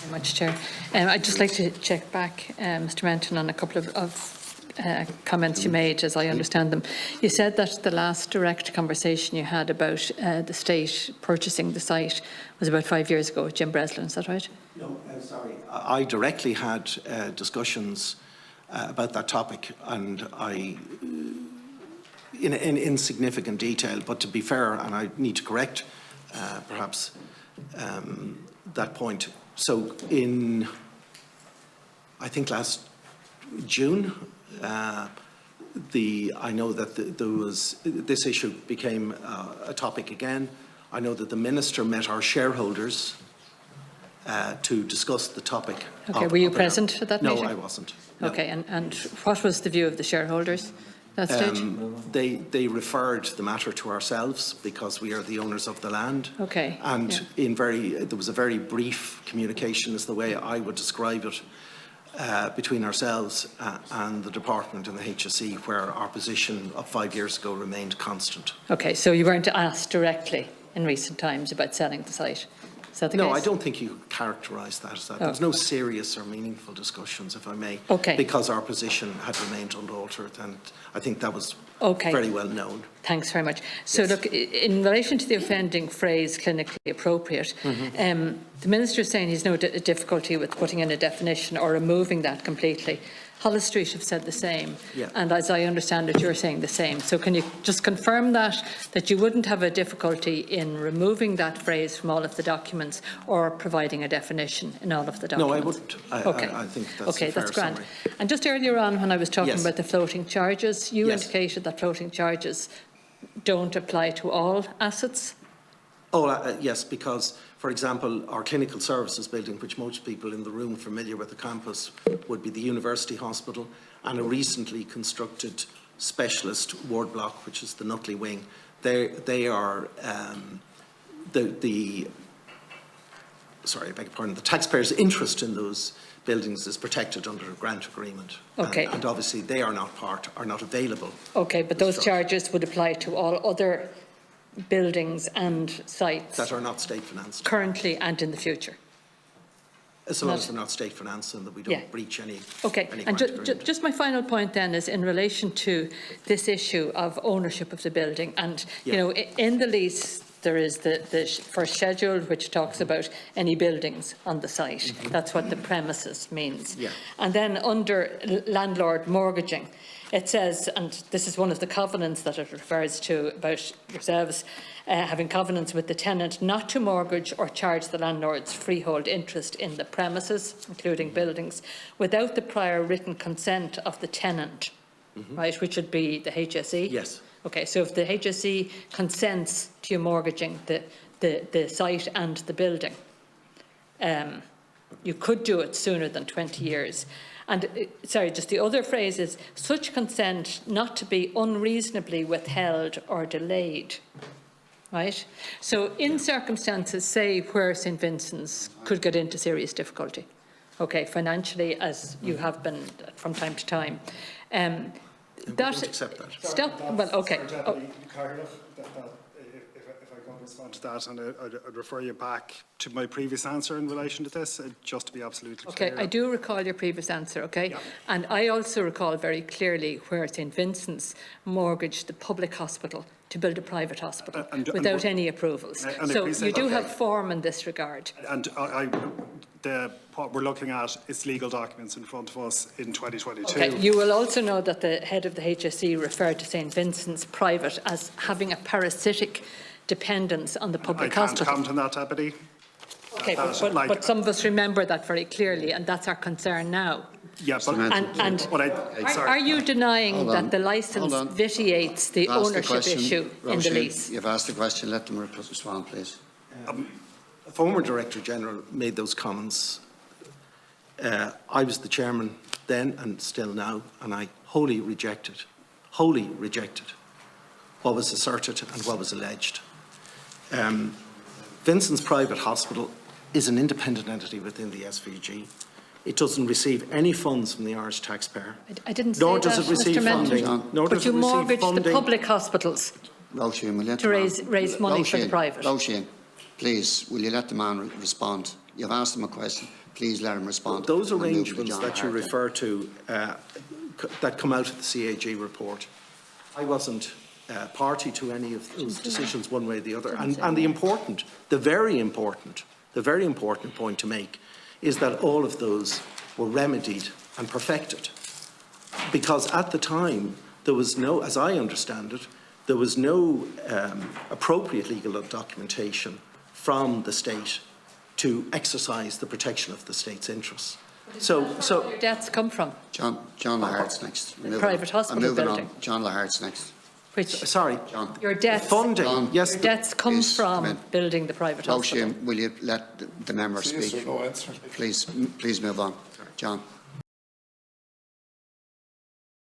very much, Chair. I'd just like to check back, Mr. Menton, on a couple of comments you made, as I understand them. You said that the last direct conversation you had about the state purchasing the site was about 5 years ago with Jim Breslin. Is that right? No, sorry. I directly had discussions about that topic, and in significant detail. But to be fair, and I need to correct perhaps that point. So I think last June, I know that this issue became a topic again. I know that the Minister met our shareholders to discuss the topic. Okay, were you present at that meeting? No, I wasn't. No. Okay, and what was the view of the shareholders at that stage? They referred the matter to ourselves because we are the owners of the land. Okay. And there was a very brief communication, is the way I would describe it, between ourselves and the department and the HSE, where our position of 5 years ago remained constant. Okay, so you weren't asked directly in recent times about selling the site? Is that the case? No, I don't think you could characterise that as that. There was no serious or meaningful discussions, if I may, because our position had remained unaltered, and I think that was very well known. Thanks very much. So look, in relation to the offending phrase clinically appropriate, the Minister is saying he's no difficulty with putting in a definition or removing that completely. Hollis Street have said the same, and as I understand it, you're saying the same. So can you just confirm that you wouldn't have a difficulty in removing that phrase from all of the documents or providing a definition in all of the documents? No, I wouldn't. I think that's a fair grand. summary. And just earlier on, when I was talking about the floating charges, you indicated that floating charges don't apply to all assets? Oh, yes, because, for example, our clinical services building, which most people in the room familiar with the campus would be the University Hospital, and a recently constructed specialist ward block, which is the Nutley Wing. They are the taxpayers' interest in those buildings is protected under a grant agreement. Okay. And obviously they are not available. Okay, but those charges would apply to all other buildings and sites that are not state financed currently and in the future, as long as they're not state financed and that we don't breach any. Okay, and just my final point then is in relation to this issue of ownership of the building, and you know, in the lease there is the first schedule which talks about any buildings on the site. That's what the premises means. And then under landlord mortgaging, it says, and this is one of the covenants that it refers to about yourselves, having covenants with the tenant not to mortgage or charge the landlord's freehold interest in the premises, including buildings, without the prior written consent of the tenant, right, which would be the HSE? Yes. Okay, so if the HSE consents to you mortgaging the site and the building, you could do it sooner than 20 years. And, sorry, just the other phrase is, such consent not to be unreasonably withheld or delayed, right? So in circumstances, say, where St Vincent's could get into serious difficulty, okay, financially, as you have been from time to time, don't accept that. Stop. Well, okay. If I can respond to that, and I'd refer you back to my previous answer in relation to this, just to be absolutely clear. Okay, I do recall your previous answer, okay? And I also recall very clearly where St Vincent's mortgaged the public hospital to build a private hospital without any approvals. So you do have form in this regard. And what we're looking at is legal documents in front of us in 2022. Okay. You will also know that the head of the HSE referred to St Vincent's private as having a parasitic dependence on the public hospital. I can't comment on that, Deputy. Okay, but some of us remember that very clearly, and that's our concern now. Yeah, but are you denying that the licence vitiates the ownership issue in the lease? You've asked the question, let them respond, please. A former Director General made those comments. I was the chairman then and still now, and I wholly rejected what was asserted and what was alleged. Vincent's Private Hospital is an independent entity within the SVG. It doesn't receive any funds from the Irish taxpayer. I didn't say nor does it receive funding. But you mortgage the public hospitals to raise money for the private. Roisin, please, will you let the man respond? You've asked him a question. Please let him respond. Those And we'll move to arrangements John that you Harte. refer to that come out of the CAG report, I wasn't party to any of those decisions one way or the other. And the very important point to make is that all of those were remedied and perfected. Because at the time, there was no, as I understand it, there was no appropriate legal documentation from the state to exercise the protection of the state's interests. So Where deaths come from, John Lahart's next. private hospital building. On. John Lahart's next. which sorry, John. your deaths, funding. John. Yes, your deaths come Please, come from in. building the private hospital. Will you let the member speak? Please move on. John.